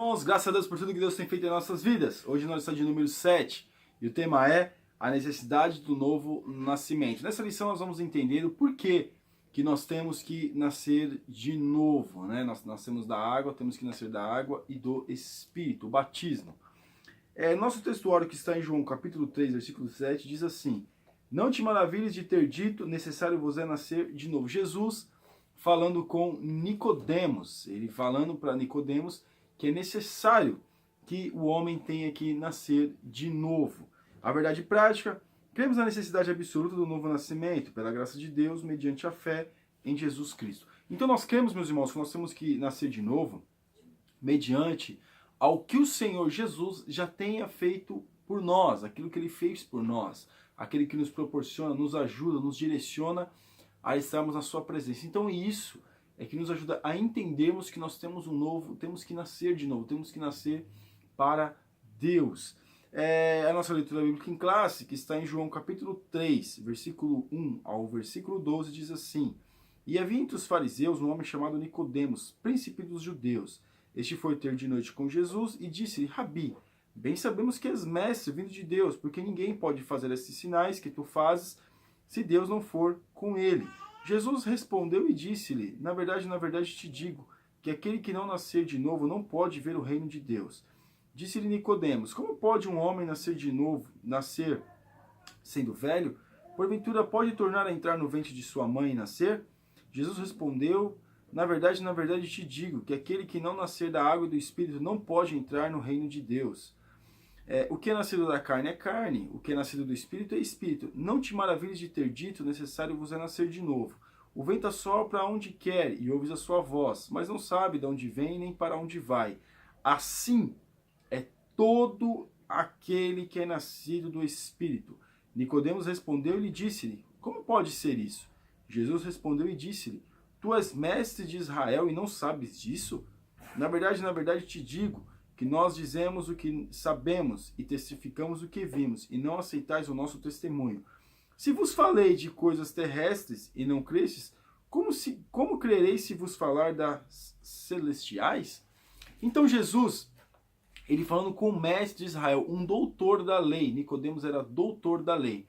Irmãos, graças a Deus por tudo que Deus tem feito em nossas vidas. Hoje nós estamos de número 7 e o tema é a necessidade do novo nascimento. Nessa lição nós vamos entender o porquê que nós temos que nascer de novo, né? Nós nascemos da água, temos que nascer da água e do Espírito, o batismo. Nosso textuário que está em João capítulo 3, versículo 7 diz assim: Não te maravilhes de ter dito, necessário vos é nascer de novo. Jesus falando com Nicodemos, ele falando para Nicodemos que é necessário que o homem tenha que nascer de novo. A verdade prática, cremos na necessidade absoluta do novo nascimento, pela graça de Deus, mediante a fé em Jesus Cristo. Então nós cremos, meus irmãos, que nós temos que nascer de novo, mediante ao que o Senhor Jesus já tenha feito por nós, aquilo que Ele fez por nós, aquele que nos proporciona, nos ajuda, nos direciona a estarmos na sua presença. Então isso é que nos ajuda a entendermos que nós temos um novo, temos que nascer de novo, temos que nascer para Deus. A nossa leitura bíblica em classe, que está em João capítulo 3, versículo 1 ao versículo 12, diz assim: E havia entre os fariseus um homem chamado Nicodemos, príncipe dos judeus. Este foi ter de noite com Jesus e disse-lhe: Rabi, bem sabemos que és mestre vindo de Deus, porque ninguém pode fazer esses sinais que tu fazes se Deus não for com ele. Jesus respondeu e disse-lhe: Na verdade te digo, que aquele que não nascer de novo não pode ver o reino de Deus. Disse-lhe Nicodemos: Como pode um homem nascer de novo, nascer sendo velho? Porventura pode tornar a entrar no ventre de sua mãe e nascer? Jesus respondeu: Na verdade te digo, que aquele que não nascer da água e do Espírito não pode entrar no reino de Deus. O que é nascido da carne é carne, o que é nascido do Espírito é Espírito. Não te maravilhes de ter dito, necessário vos é nascer de novo. O vento assopra onde quer e ouves a sua voz, mas não sabe de onde vem nem para onde vai. Assim é todo aquele que é nascido do Espírito. Nicodemos respondeu e lhe disse-lhe: Como pode ser isso? Jesus respondeu e disse-lhe: Tu és mestre de Israel e não sabes disso? Na verdade te digo, que nós dizemos o que sabemos e testificamos o que vimos, e não aceitais o nosso testemunho. Se vos falei de coisas terrestres e não crestes, como crereis se vos falar das celestiais? Então Jesus, ele falando com o mestre de Israel, um doutor da lei, Nicodemos era doutor da lei,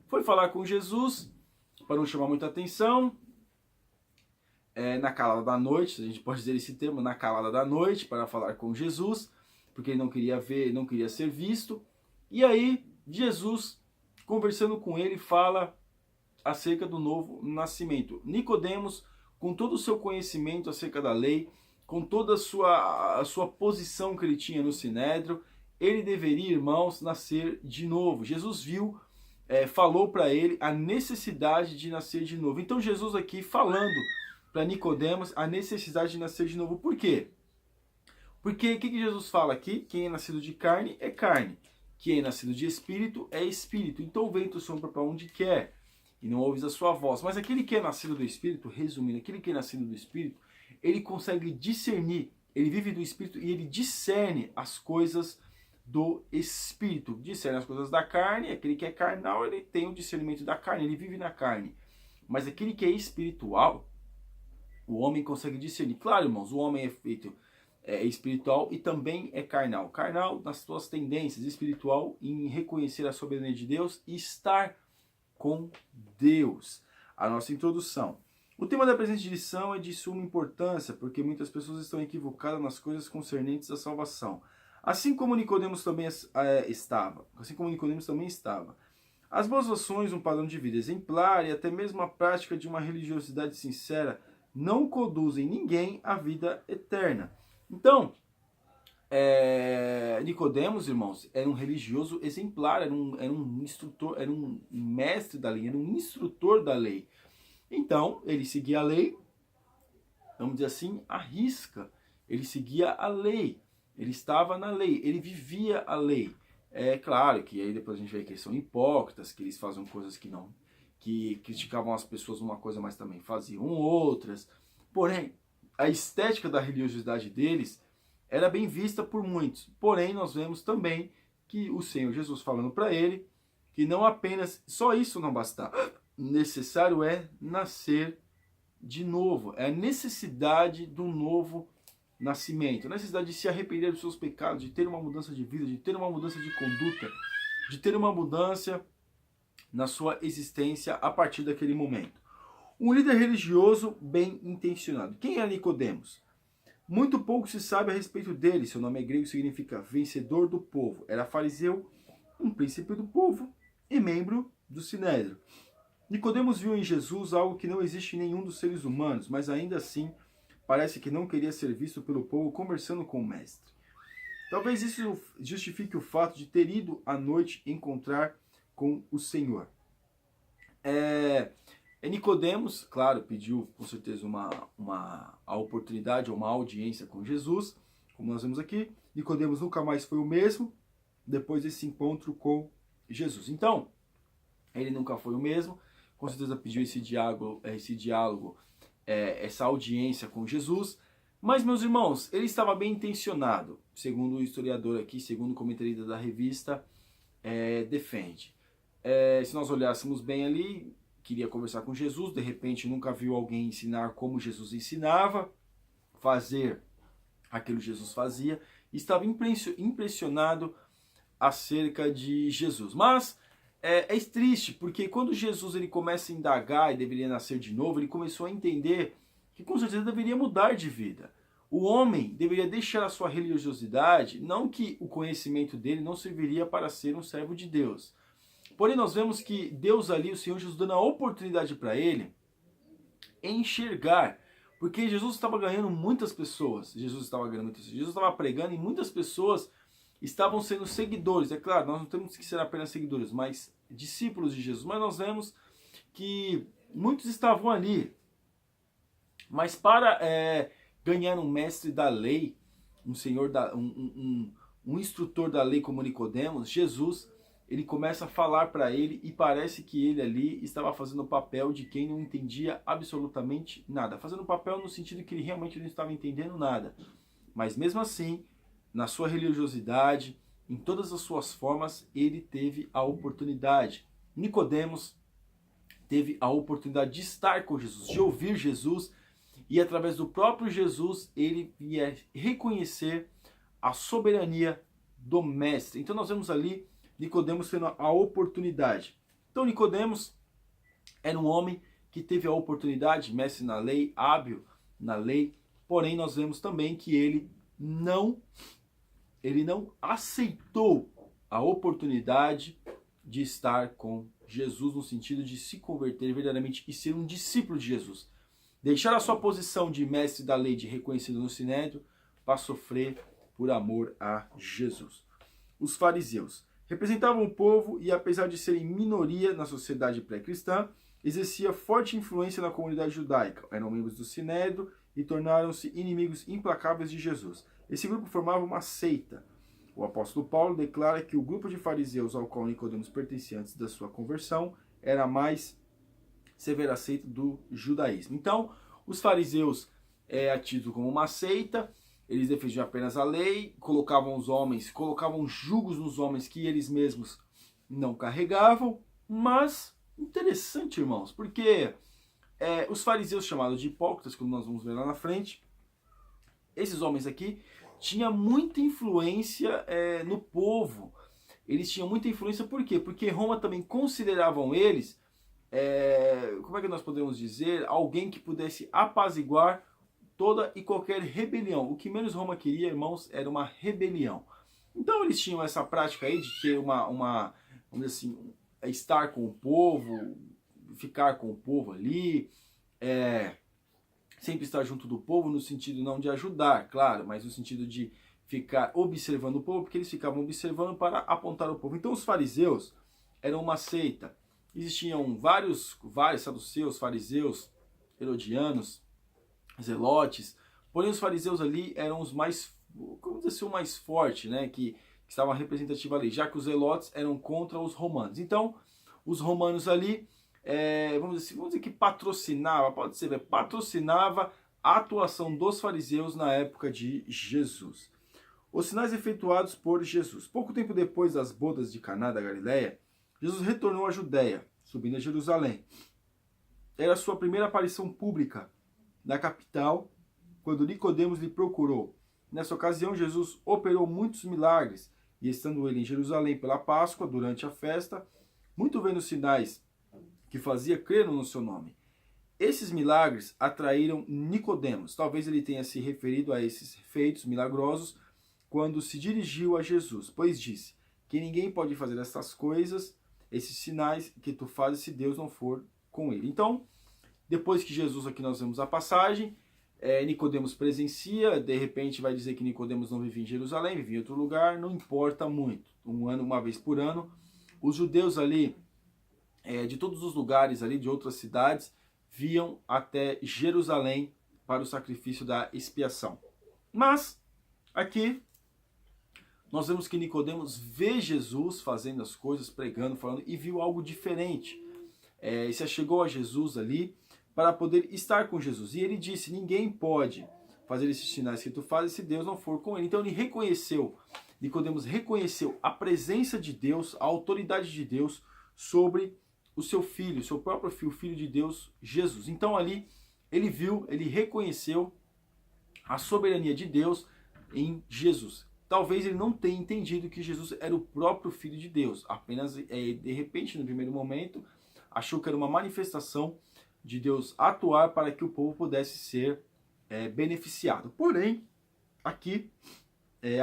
foi falar com Jesus, para não chamar muita atenção, na calada da noite, a gente pode dizer esse termo, na calada da noite, para falar com Jesus, porque ele não queria ver, não queria ser visto. E aí, Jesus, conversando com ele, fala acerca do novo nascimento. Nicodemos, com todo o seu conhecimento acerca da lei, com toda a sua posição que ele tinha no Sinédrio, ele deveria, irmãos, nascer de novo. Jesus viu, falou para ele a necessidade de nascer de novo. Então Jesus aqui falando para Nicodemos a necessidade de nascer de novo. Por quê? Porque o que Jesus fala aqui? Quem é nascido de carne é carne. Quem é nascido de espírito é espírito. Então o vento sopra para onde quer e não ouves a sua voz. Mas aquele que é nascido do espírito, resumindo, aquele que é nascido do espírito, ele consegue discernir, ele vive do espírito e ele discerne as coisas do espírito. Discerne as coisas da carne, aquele que é carnal, ele tem o discernimento da carne, ele vive na carne. Mas aquele que é espiritual, o homem consegue discernir. Claro, irmãos, o homem é feito espiritual e também é carnal. Carnal nas suas tendências, espiritual em reconhecer a soberania de Deus e estar com Deus. A nossa introdução. O tema da presente lição é de suma importância, porque muitas pessoas estão equivocadas nas coisas concernentes à salvação. Assim como Nicodemos também estava. As boas ações, um padrão de vida exemplar e até mesmo a prática de uma religiosidade sincera não conduzem ninguém à vida eterna. Então, Nicodemos, irmãos, era um religioso exemplar, era um instrutor, era um mestre da lei, era um instrutor da lei. Então, ele seguia a lei, vamos dizer assim, à risca. Ele seguia a lei, ele estava na lei, ele vivia a lei. É claro que aí depois a gente vê que eles são hipócritas, que eles fazem coisas que criticavam as pessoas uma coisa, mas também faziam outras. Porém, a estética da religiosidade deles era bem vista por muitos. Porém, nós vemos também que o Senhor Jesus falando para ele que não apenas, só isso não bastava. Necessário é nascer de novo. É a necessidade do novo nascimento, a necessidade de se arrepender dos seus pecados, de ter uma mudança de vida, de ter uma mudança de conduta, de ter uma mudança na sua existência a partir daquele momento. Um líder religioso bem intencionado. Quem é Nicodemos? Muito pouco se sabe a respeito dele. Seu nome é grego, significa vencedor do povo. Era fariseu, um príncipe do povo e membro do Sinédrio. Nicodemos viu em Jesus algo que não existe em nenhum dos seres humanos, mas ainda assim parece que não queria ser visto pelo povo conversando com o mestre. Talvez isso justifique o fato de ter ido à noite encontrar com o Senhor. Nicodemos, claro, pediu com certeza a oportunidade ou uma audiência com Jesus, como nós vemos aqui. Nicodemos nunca mais foi o mesmo depois desse encontro com Jesus. Então, ele nunca foi o mesmo, com certeza pediu esse diálogo, essa audiência com Jesus. Mas, meus irmãos, ele estava bem intencionado, segundo o historiador aqui, segundo o comentarista da revista, defende. Se nós olhássemos bem ali, queria conversar com Jesus, de repente nunca viu alguém ensinar como Jesus ensinava, fazer aquilo que Jesus fazia, e estava impressionado acerca de Jesus. Mas é triste, porque quando Jesus ele começa a indagar e deveria nascer de novo, ele começou a entender que com certeza deveria mudar de vida. O homem deveria deixar a sua religiosidade, não que o conhecimento dele não serviria para ser um servo de Deus. Porém, nós vemos que Deus ali, o Senhor Jesus, dando a oportunidade para ele enxergar. Porque Jesus estava ganhando muitas pessoas. Jesus estava pregando e muitas pessoas estavam sendo seguidores. É claro, nós não temos que ser apenas seguidores, mas discípulos de Jesus. Mas nós vemos que muitos estavam ali. Mas para ganhar um mestre da lei, um instrutor da lei como Nicodemos, Jesus, ele começa a falar para ele e parece que ele ali estava fazendo o papel de quem não entendia absolutamente nada. Fazendo o papel no sentido que ele realmente não estava entendendo nada. Mas mesmo assim, na sua religiosidade, em todas as suas formas, ele teve a oportunidade. Nicodemos teve a oportunidade de estar com Jesus, de ouvir Jesus, e através do próprio Jesus ele ia reconhecer a soberania do mestre. Então nós vemos ali Nicodemos tendo a oportunidade. Então Nicodemos era um homem que teve a oportunidade, mestre na lei, hábil na lei, porém nós vemos também que ele não aceitou a oportunidade de estar com Jesus, no sentido de se converter verdadeiramente e ser um discípulo de Jesus. Deixar a sua posição de mestre da lei, de reconhecido no Sinédrio, para sofrer por amor a Jesus. Os fariseus representavam o povo e, apesar de serem minoria na sociedade pré-cristã, exercia forte influência na comunidade judaica. Eram membros do Sinédrio e tornaram-se inimigos implacáveis de Jesus. Esse grupo formava uma seita. O apóstolo Paulo declara que o grupo de fariseus ao qual Nicodemos pertencia antes da sua conversão era a mais severa seita do judaísmo. Então, os fariseus tidos como uma seita. Eles defendiam apenas a lei, colocavam julgos nos homens que eles mesmos não carregavam. Mas, interessante, irmãos, porque os fariseus chamados de hipócritas, como nós vamos ver lá na frente, esses homens aqui tinham muita influência no povo. Eles tinham muita influência por quê? Porque Roma também consideravam eles, como é que nós podemos dizer, alguém que pudesse apaziguar toda e qualquer rebelião. O que menos Roma queria, irmãos, era uma rebelião. Então eles tinham essa prática aí de ter vamos dizer assim, estar com o povo, ficar com o povo ali, sempre estar junto do povo, no sentido não de ajudar, claro, mas no sentido de ficar observando o povo, porque eles ficavam observando para apontar o povo. Então os fariseus eram uma seita. Existiam vários saduceus, fariseus, herodianos, zelotes, porém os fariseus ali eram os mais, como dizer assim, o mais forte, né, que estava representativo ali, já que os zelotes eram contra os romanos. Então, os romanos ali, vamos dizer que patrocinava a atuação dos fariseus na época de Jesus. Os sinais efetuados por Jesus. Pouco tempo depois das bodas de Caná da Galileia, Jesus retornou à Judéia, subindo a Jerusalém. Era a sua primeira aparição pública na capital quando Nicodemos lhe procurou. Nessa ocasião, Jesus operou muitos milagres, e estando ele em Jerusalém pela Páscoa, durante a festa, muito vendo os sinais que fazia creram no seu nome. Esses milagres atraíram Nicodemos. Talvez ele tenha se referido a esses feitos milagrosos quando se dirigiu a Jesus, pois disse que ninguém pode fazer essas coisas, esses sinais que tu fazes, se Deus não for com ele. Então, depois que Jesus, aqui nós vemos a passagem, Nicodemos presencia, de repente vai dizer que Nicodemos não vivia em Jerusalém, vivia em outro lugar, não importa muito. Uma vez por ano, os judeus ali, de todos os lugares ali, de outras cidades, viam até Jerusalém para o sacrifício da expiação. Mas, aqui, nós vemos que Nicodemos vê Jesus fazendo as coisas, pregando, falando, e viu algo diferente. E se achegou a Jesus ali para poder estar com Jesus. E ele disse, ninguém pode fazer esses sinais que tu fazes se Deus não for com ele. Então ele reconheceu, Nicodemos reconheceu a presença de Deus, a autoridade de Deus sobre o seu filho, seu próprio filho, o filho de Deus, Jesus. Então ali ele viu, ele reconheceu a soberania de Deus em Jesus. Talvez ele não tenha entendido que Jesus era o próprio filho de Deus. Apenas, de repente, no primeiro momento, achou que era uma manifestação de Deus atuar para que o povo pudesse ser beneficiado. Porém, aqui,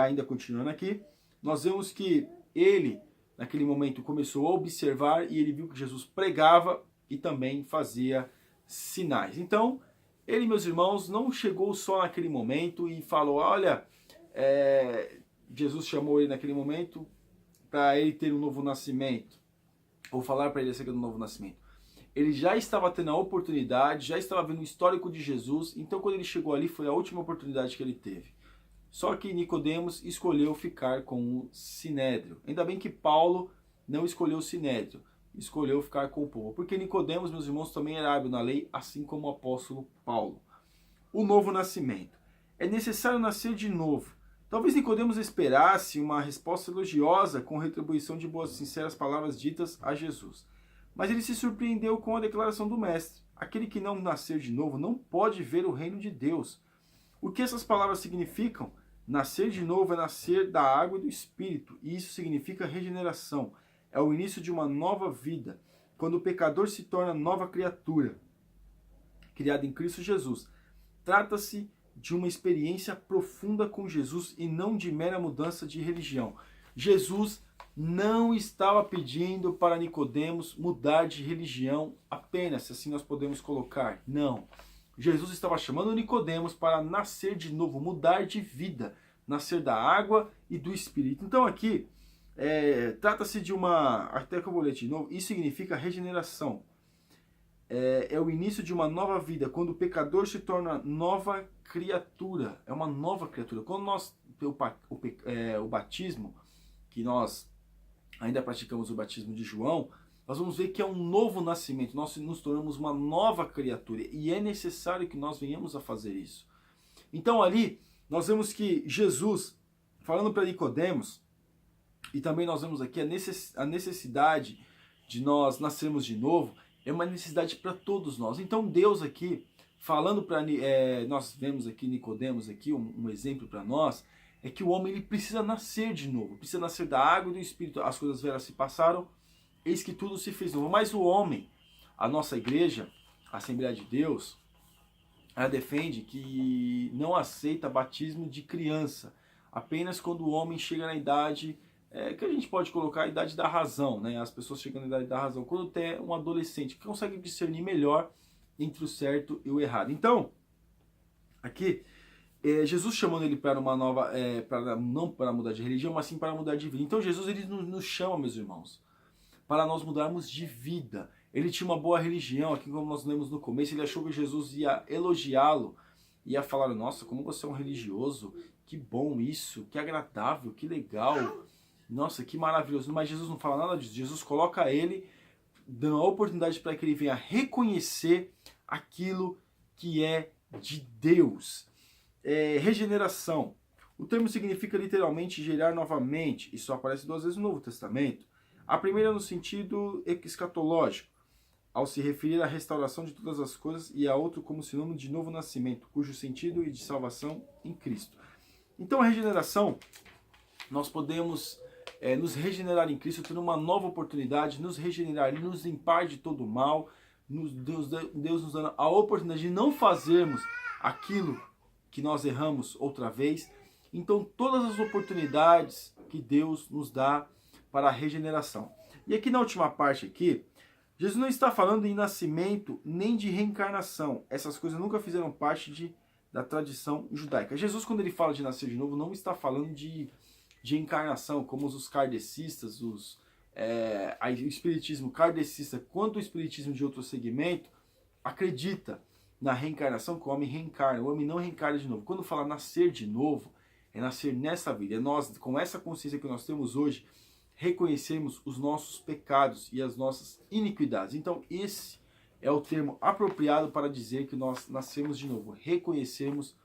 ainda continuando aqui, nós vemos que ele, naquele momento, começou a observar e ele viu que Jesus pregava e também fazia sinais. Então, ele, meus irmãos, não chegou só naquele momento e falou, olha, Jesus chamou ele naquele momento para ele ter um novo nascimento, ou falar para ele acerca do novo nascimento. Ele já estava tendo a oportunidade, já estava vendo o histórico de Jesus, então quando ele chegou ali foi a última oportunidade que ele teve. Só que Nicodemos escolheu ficar com o Sinédrio. Ainda bem que Paulo não escolheu o Sinédrio, escolheu ficar com o povo. Porque Nicodemos, meus irmãos, também era hábil na lei, assim como o apóstolo Paulo. O novo nascimento. É necessário nascer de novo. Talvez Nicodemos esperasse uma resposta elogiosa com retribuição de boas e sinceras palavras ditas a Jesus. Mas ele se surpreendeu com a declaração do mestre. Aquele que não nascer de novo não pode ver o reino de Deus. O que essas palavras significam? Nascer de novo é nascer da água e do Espírito. E isso significa regeneração. É o início de uma nova vida. Quando o pecador se torna nova criatura, criada em Cristo Jesus. Trata-se de uma experiência profunda com Jesus e não de mera mudança de religião. Jesus não estava pedindo para Nicodemos mudar de religião apenas, se assim nós podemos colocar. Não. Jesus estava chamando Nicodemos para nascer de novo, mudar de vida, nascer da água e do Espírito. Então aqui, trata-se de uma, até que eu vou ler de novo, isso significa regeneração. É o início de uma nova vida, quando o pecador se torna nova criatura. É uma nova criatura. Quando nós, o batismo, que nós ainda praticamos o batismo de João, nós vamos ver que é um novo nascimento, nós nos tornamos uma nova criatura e é necessário que nós venhamos a fazer isso. Então ali, nós vemos que Jesus, falando para Nicodemos, e também nós vemos aqui a necessidade de nós nascermos de novo, é uma necessidade para todos nós. Então Deus aqui, falando para nós vemos aqui Nicodemos, aqui, um exemplo para nós, é que o homem ele precisa nascer de novo, precisa nascer da água e do Espírito. As coisas velhas se passaram, eis que tudo se fez novo. Mas o homem, a nossa igreja, a Assembleia de Deus, ela defende que não aceita batismo de criança, apenas quando o homem chega na idade, que a gente pode colocar a idade da razão, né? As pessoas chegam na idade da razão, quando tem um adolescente que consegue discernir melhor entre o certo e o errado. Então, aqui, Jesus chamando ele para uma nova, não para mudar de religião, mas sim para mudar de vida. Então Jesus ele nos chama, meus irmãos, para nós mudarmos de vida. Ele tinha uma boa religião, aqui como nós lemos no começo, ele achou que Jesus ia elogiá-lo, ia falar, nossa, como você é um religioso, que bom isso, que agradável, que legal, nossa, que maravilhoso. Mas Jesus não fala nada disso, Jesus coloca ele, dando a oportunidade para que ele venha reconhecer aquilo que é de Deus. Regeneração. O termo significa literalmente gerar novamente. Isso aparece 2 vezes no Novo Testamento. A primeira no sentido escatológico. ao se referir à restauração de todas as coisas, e a outro como sinônimo de novo nascimento, cujo sentido é de salvação em Cristo. Então a regeneração, nós podemos nos regenerar em Cristo, ter uma nova oportunidade, nos regenerar e nos limpar de todo o mal, Deus nos dando a oportunidade de não fazermos aquilo que nós erramos outra vez. Então todas as oportunidades que Deus nos dá para a regeneração. E aqui na última parte aqui, Jesus não está falando em nascimento nem de reencarnação. Essas coisas nunca fizeram parte da tradição judaica. Jesus, quando ele fala de nascer de novo, não está falando de encarnação, como os kardecistas, o espiritismo kardecista, quanto o espiritismo de outro segmento, acredita na reencarnação, que o homem reencarna. O homem não reencarna de novo. Quando fala nascer de novo, é nascer nessa vida. É nós, com essa consciência que nós temos hoje, reconhecermos os nossos pecados e as nossas iniquidades. Então esse é o termo apropriado para dizer que nós nascemos de novo. Reconhecermos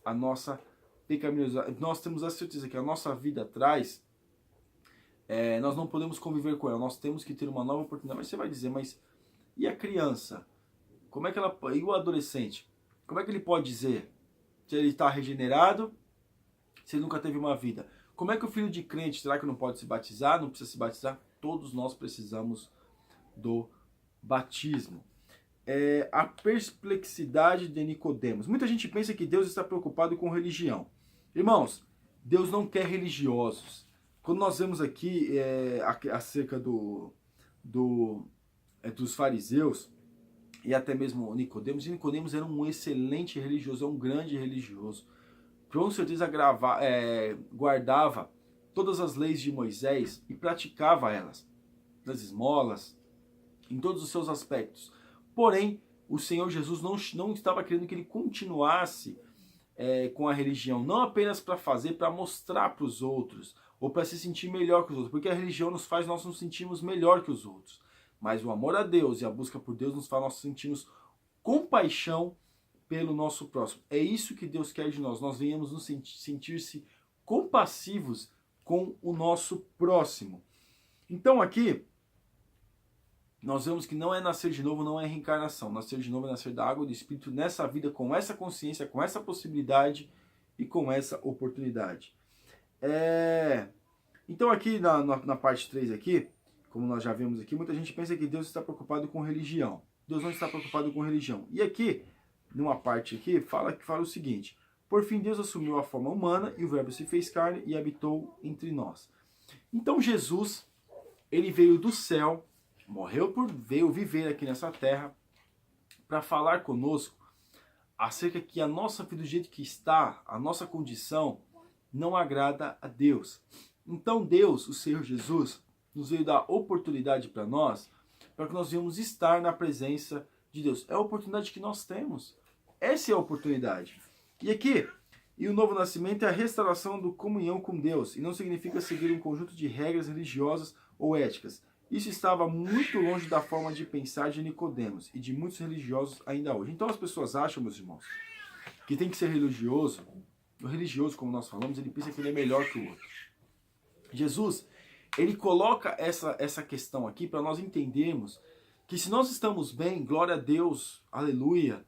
a nossa pecaminosidade. Nós temos a certeza que a nossa vida atrás, nós não podemos conviver com ela. Nós temos que ter uma nova oportunidade. Mas você vai dizer, mas e a criança? Como é que ela, e o adolescente? Como é que ele pode dizer se ele está regenerado, se ele nunca teve uma vida? Como é que o filho de crente, será que não pode se batizar? Não precisa se batizar? Todos nós precisamos do batismo. A perplexidade de Nicodemos. Muita gente pensa que Deus está preocupado com religião. Irmãos, Deus não quer religiosos. Quando nós vemos aqui acerca dos fariseus e até mesmo Nicodemos era um excelente religioso, um grande religioso. Com certeza guardava todas as leis de Moisés e praticava elas, nas esmolas, em todos os seus aspectos. Porém, o Senhor Jesus não estava querendo que ele continuasse com a religião, não apenas para mostrar para os outros, ou para se sentir melhor que os outros, porque a religião nos faz nós nos sentirmos melhor que os outros. Mas o amor a Deus e a busca por Deus nos faz nós sentirmos compaixão pelo nosso próximo. É isso que Deus quer de nós. Nós venhamos nos sentir-se compassivos com o nosso próximo. Então aqui, nós vemos que não é nascer de novo, não é reencarnação. Nascer de novo é nascer da água e do Espírito nessa vida, com essa consciência, com essa possibilidade e com essa oportunidade. Então aqui na parte 3 aqui, como nós já vimos aqui, muita gente pensa que Deus está preocupado com religião. Deus não está preocupado com religião. E aqui, numa parte aqui, fala o seguinte: por fim Deus assumiu a forma humana e o verbo se fez carne e habitou entre nós. Então Jesus, ele veio do céu, veio viver aqui nessa terra para falar conosco acerca que a nossa vida do jeito que está, a nossa condição não agrada a Deus. Então Deus, o Senhor Jesus, nos veio dar oportunidade para nós, para que nós venhamos estar na presença de Deus. É a oportunidade que nós temos. Essa é a oportunidade. E aqui, o novo nascimento é a restauração da comunhão com Deus, e não significa seguir um conjunto de regras religiosas ou éticas. Isso estava muito longe da forma de pensar de Nicodemos e de muitos religiosos ainda hoje. Então as pessoas acham, meus irmãos, que tem que ser religioso. O religioso, como nós falamos, ele pensa que ele é melhor que o outro. Jesus, ele coloca essa questão aqui para nós entendermos que se nós estamos bem, glória a Deus, aleluia,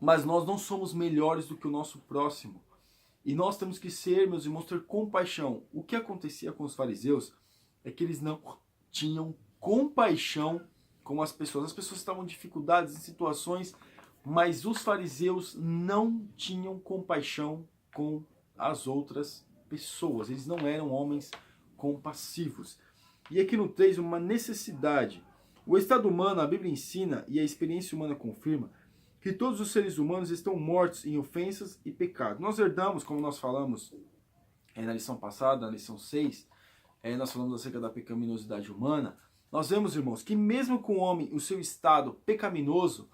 mas nós não somos melhores do que o nosso próximo. E nós temos que ser, meus irmãos, ter compaixão. O que acontecia com os fariseus é que eles não tinham compaixão com as pessoas. As pessoas estavam em dificuldades, em situações, mas os fariseus não tinham compaixão com as outras pessoas. Eles não eram homens compassivos. E aqui no 3, uma necessidade. O estado humano, a Bíblia ensina e a experiência humana confirma que todos os seres humanos estão mortos em ofensas e pecados. Nós herdamos, como nós falamos na lição passada, na lição 6, nós falamos acerca da pecaminosidade humana. Nós vemos, irmãos, que mesmo com o homem, o seu estado pecaminoso,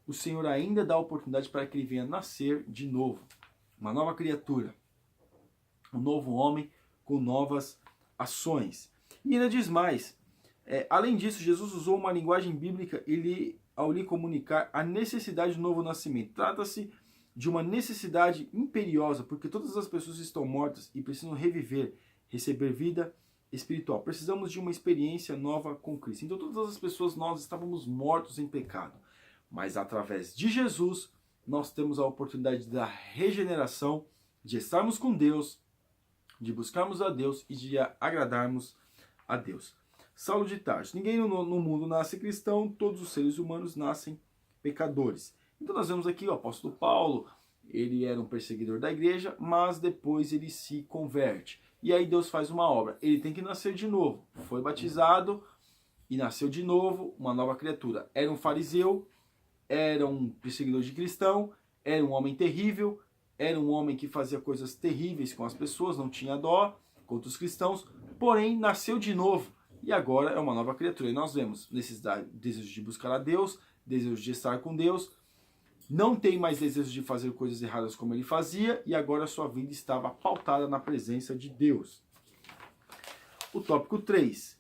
o Senhor ainda dá oportunidade para que ele venha nascer de novo. Uma nova criatura. Um novo homem com novas ações. E ainda diz mais. Além disso, Jesus usou uma linguagem bíblica ao lhe comunicar a necessidade do novo nascimento. Trata-se de uma necessidade imperiosa, porque todas as pessoas estão mortas e precisam reviver, receber vida espiritual. Precisamos de uma experiência nova com Cristo. Então todas as pessoas, nós estávamos mortos em pecado. Mas através de Jesus, nós temos a oportunidade da regeneração, de estarmos com Deus, de buscarmos a Deus e de agradarmos a Deus. Saulo de Tarso: ninguém no mundo nasce cristão, todos os seres humanos nascem pecadores. Então nós vemos aqui o apóstolo Paulo, ele era um perseguidor da igreja, mas depois ele se converte. E aí Deus faz uma obra. Ele tem que nascer de novo. Foi batizado e nasceu de novo, uma nova criatura. Era um fariseu, era um perseguidor de cristão, era um homem terrível, era um homem que fazia coisas terríveis com as pessoas, não tinha dó contra os cristãos, porém nasceu de novo e agora é uma nova criatura. E nós vemos necessidade, desejo de buscar a Deus, desejo de estar com Deus, não tem mais desejo de fazer coisas erradas como ele fazia, e agora sua vida estava pautada na presença de Deus. O tópico 3.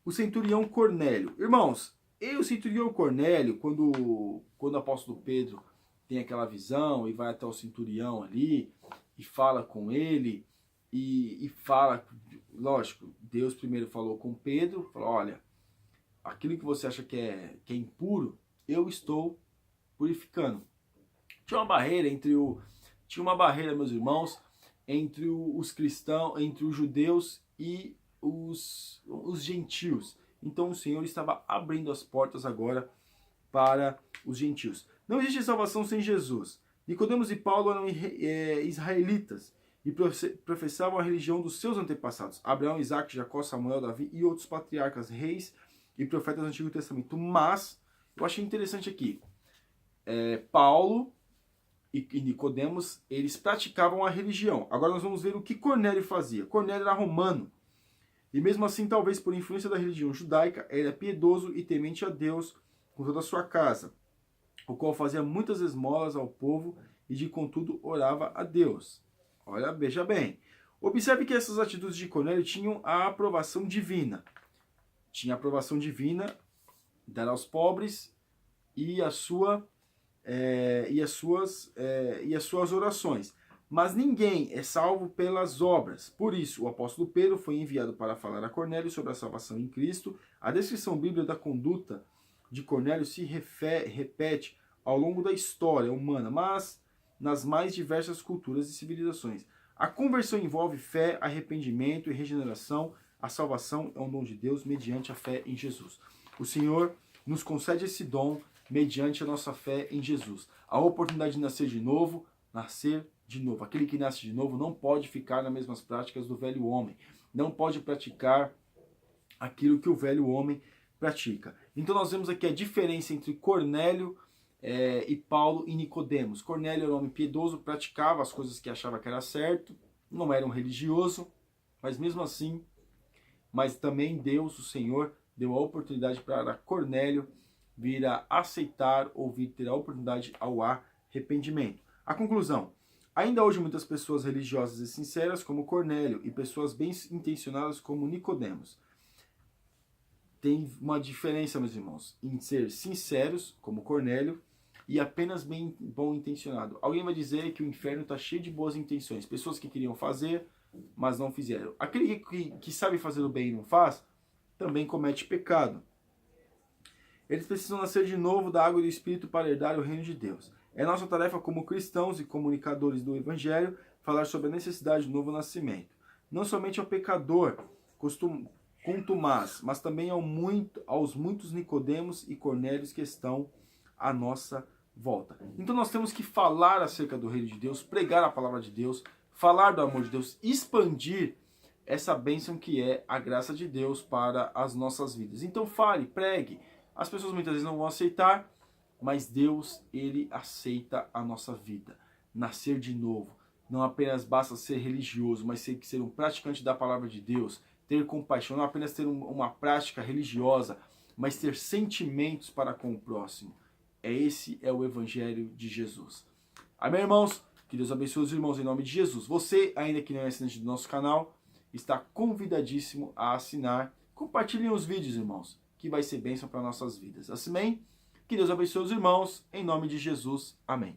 O centurião Cornélio. Irmãos, o centurião Cornélio, quando o apóstolo Pedro tem aquela visão e vai até o centurião ali e fala com ele, e fala, lógico, Deus primeiro falou com Pedro, falou: olha, aquilo que você acha que é impuro, eu estou purificando. Tinha uma barreira, meus irmãos, entre os cristãos, entre os judeus e os gentios. Então o Senhor estava abrindo as portas agora para os gentios. Não existe salvação sem Jesus. Nicodemos e Paulo eram israelitas e professavam a religião dos seus antepassados: Abraão, Isaac, Jacó, Samuel, Davi e outros patriarcas, reis e profetas do Antigo Testamento. Mas eu achei interessante aqui, Paulo e Nicodemos, eles praticavam a religião. Agora nós vamos ver o que Cornélio fazia. Cornélio era romano, e mesmo assim, talvez por influência da religião judaica, era piedoso e temente a Deus com toda a sua casa, o qual fazia muitas esmolas ao povo e de contudo orava a Deus. Olha, veja bem. Observe que essas atitudes de Cornélio tinham a aprovação divina. Tinha a aprovação divina, dar aos pobres e as suas orações. Mas ninguém é salvo pelas obras. Por isso, o apóstolo Pedro foi enviado para falar a Cornélio sobre a salvação em Cristo. A descrição bíblica da conduta de Cornélio se repete ao longo da história humana, mas nas mais diversas culturas e civilizações. A conversão envolve fé, arrependimento e regeneração. A salvação é um dom de Deus mediante a fé em Jesus. O Senhor nos concede esse dom mediante a nossa fé em Jesus. A oportunidade de nascer de novo. Aquele que nasce de novo não pode ficar nas mesmas práticas do velho homem. Não pode praticar aquilo que o velho homem pratica. Então nós vemos aqui a diferença entre Cornélio e Paulo e Nicodemos. Cornélio era um homem piedoso, praticava as coisas que achava que era certo, não era um religioso, mas mesmo assim, mas também Deus, o Senhor, deu a oportunidade para Cornélio vir a aceitar ou vir ter a oportunidade ao arrependimento. A conclusão: ainda hoje muitas pessoas religiosas e sinceras como Cornélio e pessoas bem intencionadas como Nicodemos. Tem uma diferença, meus irmãos, em ser sinceros como Cornélio e apenas bom intencionado. Alguém vai dizer que o inferno está cheio de boas intenções, pessoas que queriam fazer, mas não fizeram. Aquele que sabe fazer o bem e não faz, também comete pecado. Eles precisam nascer de novo da água e do Espírito para herdar o reino de Deus. É nossa tarefa como cristãos e comunicadores do Evangelho falar sobre a necessidade do novo nascimento. Não somente ao pecador contumaz, mas também aos muitos Nicodemos e Cornélios que estão à nossa volta. Então nós temos que falar acerca do reino de Deus, pregar a palavra de Deus, falar do amor de Deus, expandir essa bênção que é a graça de Deus para as nossas vidas. Então fale, pregue. As pessoas muitas vezes não vão aceitar, mas Deus, Ele aceita a nossa vida. Nascer de novo. Não apenas basta ser religioso, mas ser um praticante da palavra de Deus. Ter compaixão, não apenas ter uma prática religiosa, mas ter sentimentos para com o próximo. Esse é o Evangelho de Jesus. Amém, irmãos? Que Deus abençoe os irmãos em nome de Jesus. Você, ainda que não é assinante do nosso canal, está convidadíssimo a assinar. Compartilhem os vídeos, irmãos, que vai ser bênção para nossas vidas. Amém? Que Deus abençoe os irmãos, em nome de Jesus. Amém.